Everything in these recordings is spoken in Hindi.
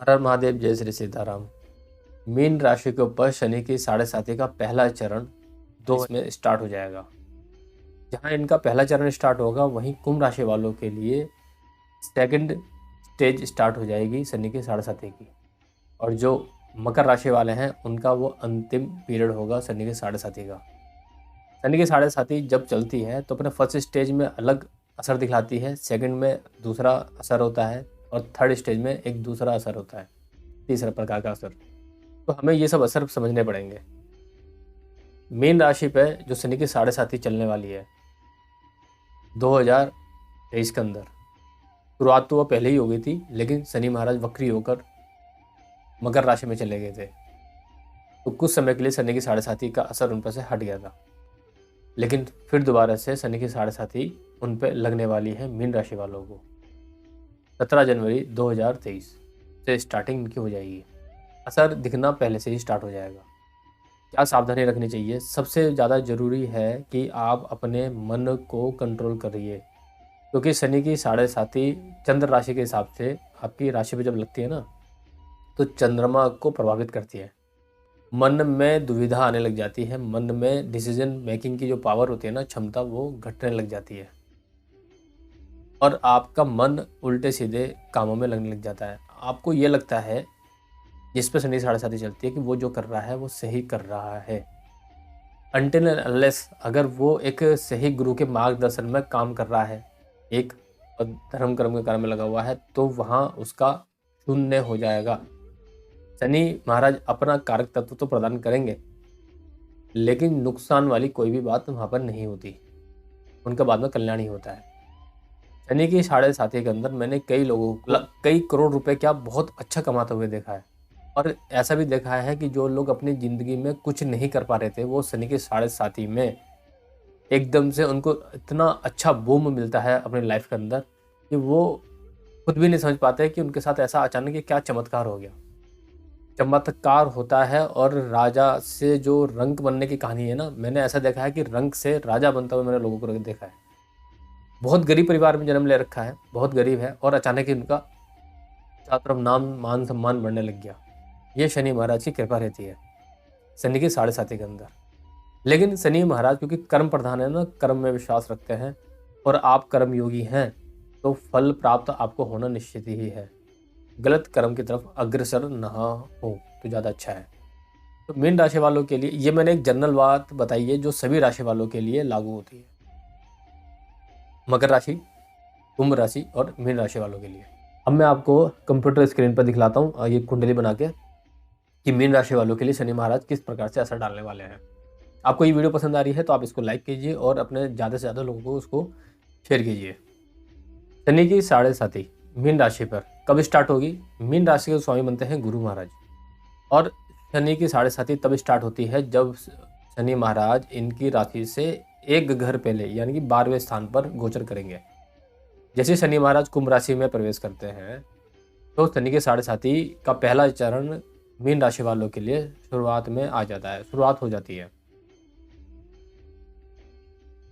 हर हर महादेव, जय श्री सीताराम। मीन राशि के ऊपर शनि की 7.5 का पहला चरण इसमें स्टार्ट हो जाएगा। जहां इनका पहला चरण स्टार्ट होगा वहीं कुंभ राशि वालों के लिए सेकंड स्टेज स्टार्ट हो जाएगी शनि की 7.5 की। और जो मकर राशि वाले हैं उनका वो अंतिम पीरियड होगा शनि के 7.5 का। शनि की 7.5 जब चलती है तो अपने फर्स्ट स्टेज में अलग असर दिखलाती है, सेकंड में दूसरा असर होता है और थर्ड स्टेज में एक दूसरा असर होता है, तीसरा प्रकार का असर। तो हमें ये सब असर समझने पड़ेंगे। मीन राशि पे जो शनि की 7.5 चलने वाली है 2023 के अंदर, शुरुआत तो वह पहले ही हो गई थी, लेकिन शनि महाराज वक्री होकर मकर राशि में चले गए थे, तो कुछ समय के लिए शनि की 7.5 का असर उन पर से हट गया था। लेकिन फिर दोबारा से शनि की 7.5 उन पर लगने वाली है मीन राशि वालों को। 17 जनवरी 2023 से स्टार्टिंग इनकी हो जाएगी। असर दिखना पहले से ही स्टार्ट हो जाएगा। क्या सावधानी रखनी चाहिए? सबसे ज़्यादा ज़रूरी है कि आप अपने मन को कंट्रोल करिए, क्योंकि शनि की 7.5 चंद्र राशि के हिसाब से आपकी राशि पे जब लगती है ना, तो चंद्रमा को प्रभावित करती है। मन में दुविधा आने लग जाती है, मन में डिसीजन मेकिंग की जो पावर होती है ना, क्षमता, वो घटने लग जाती है और आपका मन उल्टे सीधे कामों में लगने लग जाता है। आपको ये लगता है जिस पे शनि 7.5 चलती है कि वो जो कर रहा है वो सही कर रहा है, अनटिल एंड अनलेस अगर वो एक सही गुरु के मार्गदर्शन में काम कर रहा है, एक धर्म कर्म के कार्य में लगा हुआ है, तो वहाँ उसका शून्य हो जाएगा। शनि महाराज अपना कारक तत्व तो प्रदान करेंगे, लेकिन नुकसान वाली कोई भी बात वहाँ पर नहीं होती, उनका बाद में कल्याण ही होता है। शनि की 7.5 के अंदर मैंने कई लोगों को कई करोड़ रुपए क्या बहुत अच्छा कमाते हुए देखा है, और ऐसा भी देखा है कि जो लोग अपनी ज़िंदगी में कुछ नहीं कर पा रहे थे, वो शनि की 7.5 में एकदम से उनको इतना अच्छा बूम मिलता है अपनी लाइफ के अंदर कि वो खुद भी नहीं समझ पाते कि उनके साथ ऐसा अचानक क्या चमत्कार हो गया। चमत्कार होता है। और राजा से जो रंक बनने की कहानी है ना, मैंने ऐसा देखा है कि रंक से राजा बनता हुआ मैंने लोगों को देखा है। बहुत गरीब परिवार में जन्म ले रखा है, बहुत गरीब है, और अचानक ही उनका चारों तरफ नाम मान सम्मान बढ़ने लग गया। ये शनि महाराज की कृपा रहती है शनि की 7.5 के अंदर। लेकिन शनि महाराज क्योंकि कर्म प्रधान है ना, कर्म में विश्वास रखते हैं, और आप कर्म योगी हैं, तो फल प्राप्त आपको होना निश्चित ही है। गलत कर्म की तरफ अग्रसर ना हो तो ज़्यादा अच्छा है। तो मीन राशि वालों के लिए ये मैंने एक जनरल बात बताई है जो सभी राशि वालों के लिए लागू होती है, मकर राशि, कुंभ राशि और मीन राशि वालों के लिए। अब मैं आपको कंप्यूटर स्क्रीन पर दिखलाता हूँ ये कुंडली बना के कि मीन राशि वालों के लिए शनि महाराज किस प्रकार से असर डालने वाले हैं। आपको ये वीडियो पसंद आ रही है तो आप इसको लाइक कीजिए और अपने ज़्यादा से ज़्यादा लोगों को उसको शेयर कीजिए। शनि की 7.5 मीन राशि पर कब स्टार्ट होगी? मीन राशि के स्वामी बनते हैं गुरु महाराज, और शनि की 7.5 तब स्टार्ट होती है जब शनि महाराज इनकी राशि से एक घर पहले यानी कि 12वें स्थान पर गोचर करेंगे। जैसे शनि महाराज कुंभ राशि में प्रवेश करते हैं तो शनि के 7.5 का पहला चरण मीन राशि वालों के लिए शुरुआत में आ जाता है, शुरुआत हो जाती है।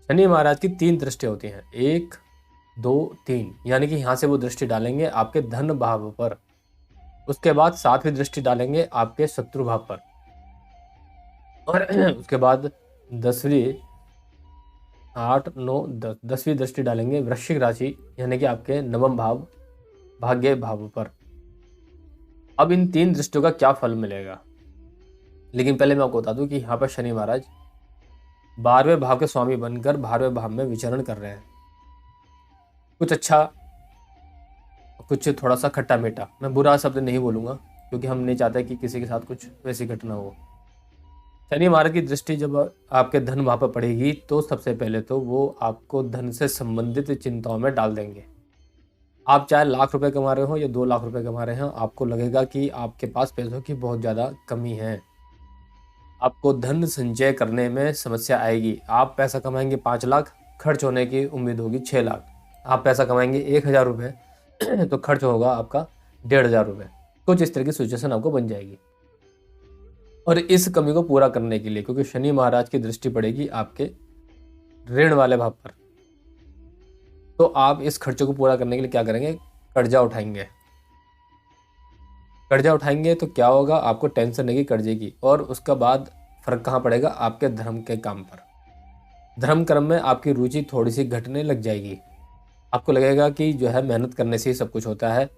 शनि महाराज की 3 दृष्टि होती हैं, 1 2 3, यानी कि यहाँ से वो दृष्टि डालेंगे आपके धन भाव पर, उसके बाद 7वीं दृष्टि डालेंगे आपके शत्रु भाव पर, और उसके बाद 10वीं 8 9 10 10वीं दृष्टि डालेंगे वृश्चिक राशि यानी कि आपके नवम भाव, भाग्य भाव पर। अब इन 3 दृष्टियों का क्या फल मिलेगा, लेकिन पहले मैं आपको बता दूं कि यहाँ पर शनि महाराज 12वें भाव के स्वामी बनकर 12वें भाव में विचरण कर रहे हैं। कुछ अच्छा, कुछ थोड़ा सा खट्टा मीठा, मैं बुरा शब्द नहीं बोलूँगा क्योंकि हम नहीं चाहते कि किसी के साथ कुछ वैसी घटना हो। शनि महाराज की दृष्टि जब आपके धन भाव पर पड़ेगी तो सबसे पहले तो वो आपको धन से संबंधित चिंताओं में डाल देंगे। आप चाहे लाख रुपए कमा रहे हो या 2 लाख रुपए कमा रहे हो, आपको लगेगा कि आपके पास पैसों की बहुत ज़्यादा कमी है। आपको धन संचय करने में समस्या आएगी। आप पैसा कमाएंगे 5 लाख, खर्च होने की उम्मीद होगी 6 लाख। आप पैसा कमाएंगे 1000 रुपये तो खर्च होगा आपका 1500 रुपये। कुछ इस तरह की सिचुएशन आपको बन जाएगी। और इस कमी को पूरा करने के लिए, क्योंकि शनि महाराज की दृष्टि पड़ेगी आपके ऋण वाले भाव पर, तो आप इस खर्चे को पूरा करने के लिए क्या करेंगे, कर्जा उठाएंगे। कर्जा उठाएंगे तो क्या होगा, आपको टेंशन नहीं कर्जे की, और उसका बाद फर्क कहाँ पड़ेगा, आपके धर्म के काम पर। धर्म कर्म में आपकी रुचि थोड़ी सी घटने लग जाएगी। आपको लगेगा कि जो है मेहनत करने से ही सब कुछ होता है,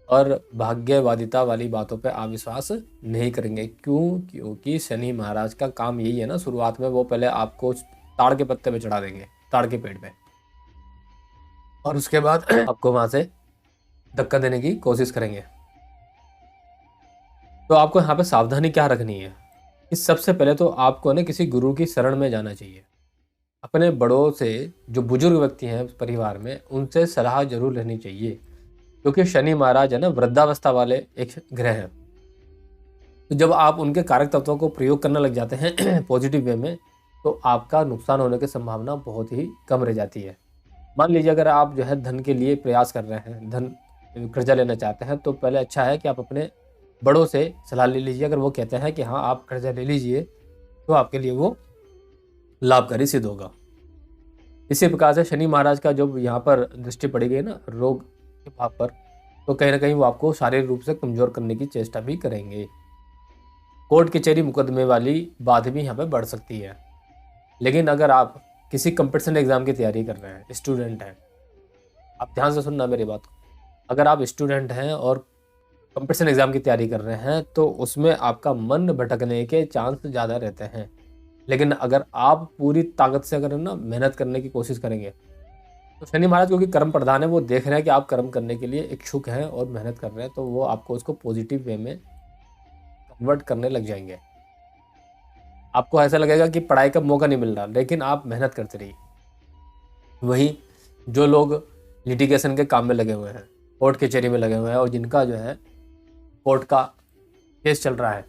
और भाग्यवादिता वाली बातों पे आप विश्वास नहीं करेंगे। क्यों? क्योंकि शनि महाराज का काम यही है ना, शुरुआत में वो पहले आपको ताड़ के पत्ते पे चढ़ा देंगे, ताड़ के पेड़ पे, और उसके बाद आपको वहां से धक्का देने की कोशिश करेंगे। तो आपको यहाँ पे सावधानी क्या रखनी है कि सबसे पहले तो आपको ना किसी गुरु की शरण में जाना चाहिए। अपने बड़ों से, जो बुजुर्ग व्यक्ति हैं परिवार में, उनसे सलाह जरूर लेनी चाहिए, क्योंकि शनि महाराज है ना वृद्धावस्था वाले एक ग्रह हैं। तो जब आप उनके कारक तत्वों को प्रयोग करने लग जाते हैं पॉजिटिव वे में, तो आपका नुकसान होने की संभावना बहुत ही कम रह जाती है। मान लीजिए अगर आप जो है धन के लिए प्रयास कर रहे हैं, धन कर्जा लेना चाहते हैं, तो पहले अच्छा है कि आप अपने बड़ों से सलाह ले लीजिए। अगर वो कहते हैं कि हाँ आप कर्जा ले लीजिए, तो आपके लिए वो लाभकारी सिद्ध होगा। इसी प्रकार से शनि महाराज का जब यहाँ पर दृष्टि पड़ी गई ना रोग के भाव पर, तो कहीं ना कहीं वो आपको शारीरिक रूप से कमजोर करने की चेष्टा भी करेंगे। कोर्ट कचहरी मुकदमे वाली बात भी यहाँ पे बढ़ सकती है। लेकिन अगर आप किसी कंपटीशन एग्जाम की तैयारी कर रहे हैं, स्टूडेंट हैं, आप ध्यान से सुनना मेरी बात को। अगर आप स्टूडेंट हैं और कंपटीशन एग्जाम की तैयारी कर रहे हैं, तो उसमें आपका मन भटकने के चांस ज़्यादा रहते हैं। लेकिन अगर आप पूरी ताकत से अगर ना मेहनत करने की कोशिश करेंगे, तो शनि महाराज क्योंकि कर्म प्रधान है, वो देख रहे हैं कि आप कर्म करने के लिए इच्छुक हैं और मेहनत कर रहे हैं, तो वो आपको उसको पॉजिटिव वे में कन्वर्ट करने लग जाएंगे। आपको ऐसा लगेगा कि पढ़ाई का मौका नहीं मिल रहा, लेकिन आप मेहनत करते रहिए। वहीं जो लोग लिटिगेशन के काम में लगे हुए हैं, कोर्ट कचहरी में लगे हुए हैं, और जिनका जो है कोर्ट का केस चल रहा है,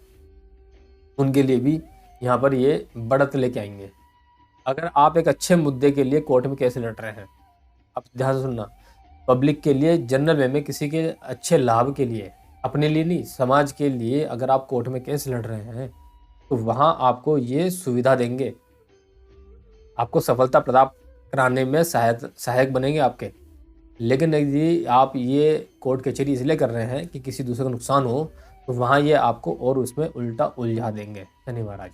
उनके लिए भी यहाँ पर ये बढ़त लेके आएंगे। अगर आप एक अच्छे मुद्दे के लिए कोर्ट में केस लड़ रहे हैं, आप ध्यान से सुनना, पब्लिक के लिए, जनरल वे में किसी के अच्छे लाभ के लिए, अपने लिए नहीं समाज के लिए अगर आप कोर्ट में केस लड़ रहे हैं, तो वहाँ आपको ये सुविधा देंगे, आपको सफलता प्राप्त कराने में सहायक बनेंगे आपके। लेकिन यदि आप ये कोर्ट कचहरी इसलिए कर रहे हैं कि किसी दूसरे का नुकसान हो, तो वहाँ ये आपको और उसमें उल्टा उलझा देंगे शनि महाराज।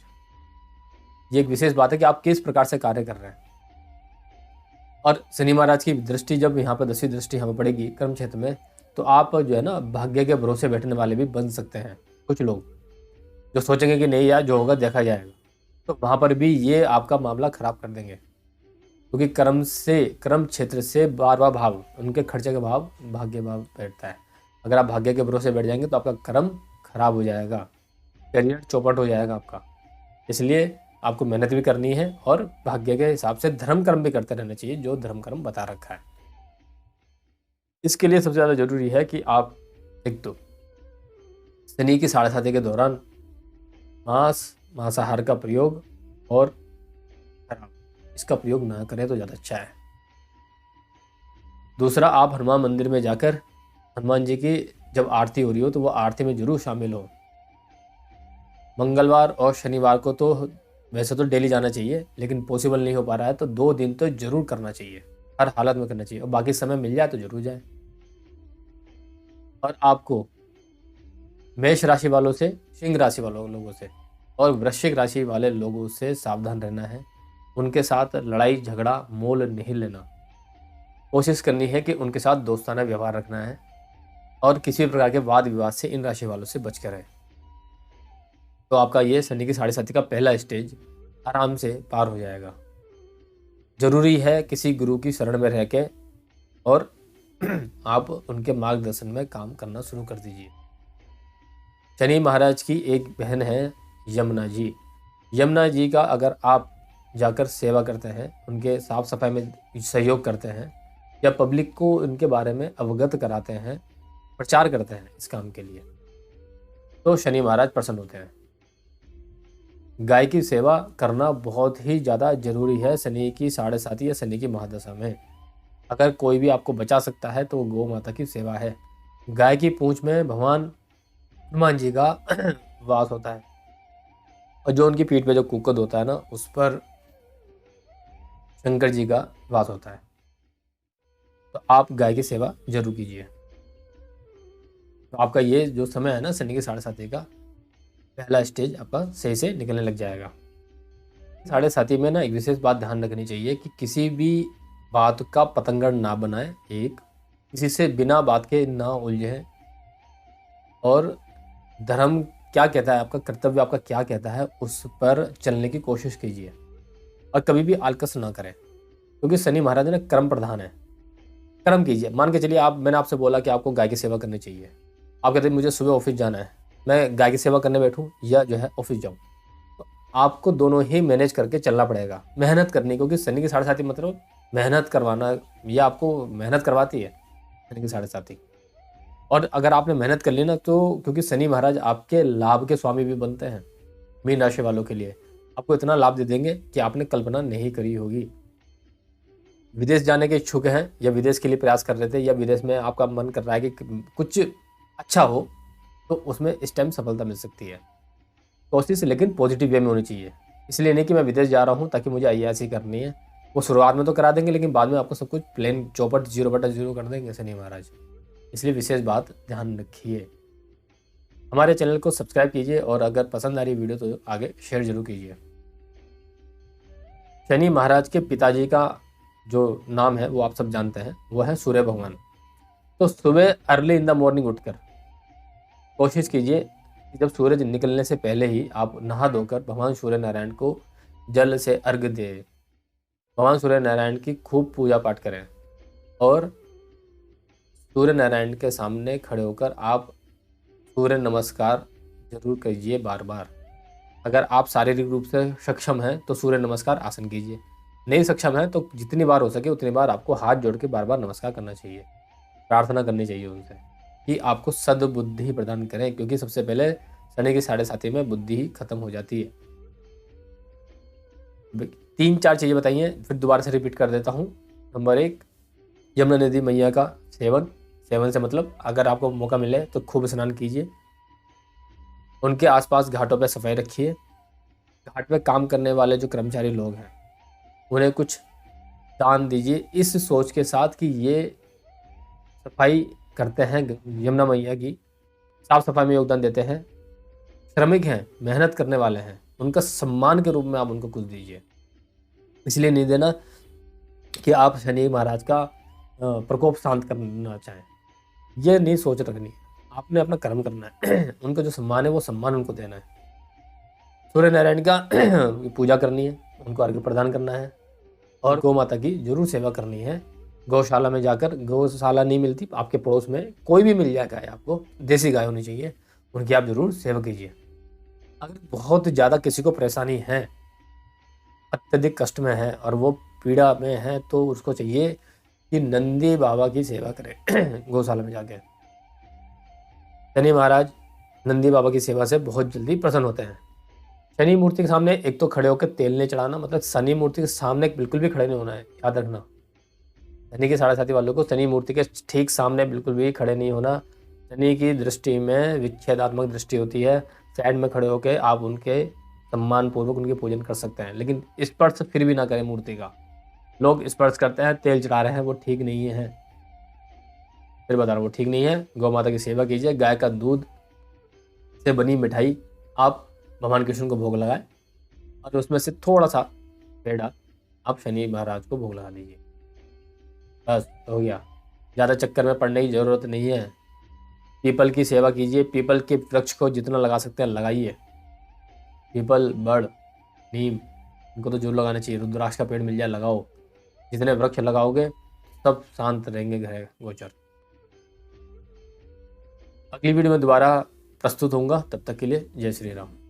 ये एक विशेष बात है कि आप किस प्रकार से कार्य कर रहे हैं। और शनि महाराज की दृष्टि जब यहाँ पर 10वीं दृष्टि यहाँ पर पड़ेगी कर्म क्षेत्र में, तो आप जो है ना भाग्य के भरोसे बैठने वाले भी बन सकते हैं। कुछ लोग जो सोचेंगे कि नहीं यार जो होगा देखा जाएगा, तो वहाँ पर भी ये आपका मामला खराब कर देंगे, क्योंकि कर्म क्षेत्र से 12वां भाव, उनके खर्चे का भाव भाग्य भाव बैठता है। अगर आप भाग्य के भरोसे बैठ जाएंगे तो आपका कर्म खराब हो जाएगा, करियर चौपट हो जाएगा आपका। इसलिए आपको मेहनत भी करनी है और भाग्य के हिसाब से धर्म कर्म भी करते रहना चाहिए, जो धर्म कर्म बता रखा है। इसके लिए सबसे ज़्यादा जरूरी है कि आप एक तो शनि की 7.5 के दौरान मांसाहार का प्रयोग और खराब, इसका प्रयोग ना करें तो ज़्यादा अच्छा है। दूसरा, आप हनुमान मंदिर में जाकर हनुमान जी की जब आरती हो रही हो, तो वो आरती में जरूर शामिल हो। मंगलवार और शनिवार को तो वैसे तो डेली जाना चाहिए, लेकिन पॉसिबल नहीं हो पा रहा है, तो 2 दिन तो जरूर करना चाहिए, हर हालत में करना चाहिए, और बाकी समय मिल जाए तो जरूर जाए। और आपको मेष राशि वालों से, सिंह राशि वालों लोगों से और वृश्चिक राशि वाले लोगों से सावधान रहना है। उनके साथ लड़ाई झगड़ा मोल नहीं लेना। कोशिश करनी है कि उनके साथ दोस्ताना व्यवहार रखना है, और किसी प्रकार के वाद विवाद से इन राशि वालों से बच कर रहें। तो आपका ये शनि की 7.5 का पहला स्टेज आराम से पार हो जाएगा। जरूरी है किसी गुरु की शरण में रह के और आप उनके मार्गदर्शन में काम करना शुरू कर दीजिए। शनि महाराज की एक बहन है यमुना जी। यमुना जी का अगर आप जाकर सेवा करते हैं, उनके साफ सफाई में सहयोग करते हैं, या पब्लिक को उनके बारे में अवगत कराते हैं, प्रचार करते हैं इस काम के लिए, तो शनि महाराज प्रसन्न होते हैं। गाय की सेवा करना बहुत ही ज़्यादा जरूरी है शनि की 7.5 या शनि की महादशा में। अगर कोई भी आपको बचा सकता है तो गौ माता की सेवा है। गाय की पूंछ में भगवान हनुमान जी का वास होता है, और जो उनकी पीठ पे जो कुकद होता है ना, उस पर शंकर जी का वास होता है। तो आप गाय की सेवा जरूर कीजिए। तो आपका ये जो समय है ना शनि की 7:30 का, पहला स्टेज आपका सही से निकलने लग जाएगा। 7:30 में ना एक विशेष बात ध्यान रखनी चाहिए कि किसी भी बात का पतंगड़ ना बनाए, एक किसी से बिना बात के ना उलझे, और धर्म क्या कहता है, आपका कर्तव्य आपका क्या कहता है, उस पर चलने की कोशिश कीजिए और कभी भी आलकस ना करें, क्योंकि शनि महाराज ना कर्म प्रधान है। कर्म कीजिए। मान के चलिए मैंने आपसे बोला कि आपको गाय की सेवा करनी चाहिए, आप कहते हैं मुझे सुबह ऑफिस जाना है, मैं गाय की सेवा करने बैठूं या जो है ऑफिस जाऊं, तो आपको दोनों ही मैनेज करके चलना पड़ेगा, मेहनत करनी, क्योंकि शनि की 7:30 मतलब मेहनत करवाना, ये आपको मेहनत करवाती है शनि की 7:30। और अगर आपने मेहनत कर ली ना, तो क्योंकि शनि महाराज आपके लाभ के स्वामी भी बनते हैं, मीन राशि वालों के लिए आपको इतना लाभ दे देंगे कि आपने कल्पना नहीं करी होगी। विदेश जाने के इच्छुक हैं या विदेश के लिए प्रयास कर रहे थे या विदेश में आपका मन कर रहा है कि कुछ अच्छा हो, तो उसमें इस टाइम सफलता मिल सकती है। कोशिश लेकिन पॉजिटिव वे में होनी चाहिए। इसलिए नहीं कि मैं विदेश जा रहा हूँ ताकि मुझे IAS करनी है, वो शुरुआत में तो करा देंगे लेकिन बाद में आपको सब कुछ प्लेन चौपट 0/0 कर देंगे शनि महाराज। इसलिए विशेष बात ध्यान रखिए। हमारे चैनल को सब्सक्राइब कीजिए और अगर पसंद आ रही वीडियो तो आगे शेयर जरूर कीजिए। शनि महाराज के पिताजी का जो नाम है वो आप सब जानते हैं, वो है सूर्य भगवान। तो सुबह अर्ली इन द मॉर्निंग उठकर कोशिश कीजिए कि जब सूरज निकलने से पहले ही आप नहा धोकर भगवान सूर्य नारायण को जल से अर्घ दे, भगवान सूर्य नारायण की खूब पूजा पाठ करें और सूर्य नारायण के सामने खड़े होकर आप सूर्य नमस्कार जरूर कीजिए बार बार। अगर आप शारीरिक रूप से सक्षम हैं तो सूर्य नमस्कार आसन कीजिए, नहीं सक्षम है तो जितनी बार हो सके उतनी बार आपको हाथ जोड़ के बार बार नमस्कार करना चाहिए, प्रार्थना करनी चाहिए उनसे कि आपको सद्बुद्धि प्रदान करें, क्योंकि सबसे पहले शनि की 7:30 में बुद्धि ही खत्म हो जाती है। 3-4 चीज़ें बताइए, फिर दोबारा से रिपीट कर देता हूँ। नंबर 1, यमुना नदी मैया का सेवन। सेवन से मतलब अगर आपको मौका मिले तो खूब स्नान कीजिए, उनके आसपास घाटों पर सफाई रखिए, घाट पे काम करने वाले जो कर्मचारी लोग हैं उन्हें कुछ दान दीजिए, इस सोच के साथ कि ये सफाई करते हैं, यमुना मैया की साफ सफाई में योगदान देते हैं, श्रमिक हैं, मेहनत करने वाले हैं, उनका सम्मान के रूप में आप उनको कुछ दीजिए। इसलिए नहीं देना कि आप शनि महाराज का प्रकोप शांत करना चाहें, ये नहीं सोच रखनी है। आपने अपना कर्म करना है उनका जो सम्मान है वो सम्मान उनको देना है। सूर्य नारायण का पूजा करनी है, उनको अर्घ्य प्रदान करना है और गौ माता की जरूर सेवा करनी है। गौशाला में जाकर, गौशाला नहीं मिलती आपके पड़ोस में कोई भी मिल जाए गाय, आपको देसी गाय होनी चाहिए, उनकी आप जरूर सेवा कीजिए। अगर बहुत ज़्यादा किसी को परेशानी है, अत्यधिक कष्ट में है और वो पीड़ा में है, तो उसको चाहिए कि नंदी बाबा की सेवा करे गौशाला में जाके। शनि महाराज नंदी बाबा की सेवा से बहुत जल्दी प्रसन्न होते हैं। शनि मूर्ति के सामने एक तो खड़े होकर तेल नहीं चढ़ाना, मतलब शनि मूर्ति के सामने बिल्कुल भी खड़े नहीं होना है, याद रखना। शनि के 7:30 वालों को शनि मूर्ति के ठीक सामने बिल्कुल भी खड़े नहीं होना। शनि की दृष्टि में विच्छेदात्मक दृष्टि होती है। साइड में खड़े होकर आप उनके सम्मान पूर्वक उनके पूजन कर सकते हैं, लेकिन स्पर्श फिर भी ना करें मूर्ति का। लोग स्पर्श करते हैं, तेल चढ़ा रहे हैं, वो ठीक नहीं है। फिर बता रहा हूँ वो ठीक नहीं है। गौ माता की सेवा कीजिए, गाय का दूध से बनी मिठाई आप भगवान कृष्ण को भोग लगाए और उसमें से थोड़ा सा पेड़ा आप शनि महाराज को भोग लगा दीजिए, बस हो गया। ज़्यादा चक्कर में पड़ने की ज़रूरत नहीं है। पीपल की सेवा कीजिए, पीपल के वृक्ष को जितना लगा सकते हैं लगाइए। पीपल, बड़, नीम, इनको तो जरूर लगाना चाहिए। रुद्राक्ष का पेड़ मिल जाए लगाओ। जितने वृक्ष लगाओगे सब शांत रहेंगे ग्रह गोचर। अगली वीडियो में दोबारा प्रस्तुत होऊंगा, तब तक के लिए जय श्री राम।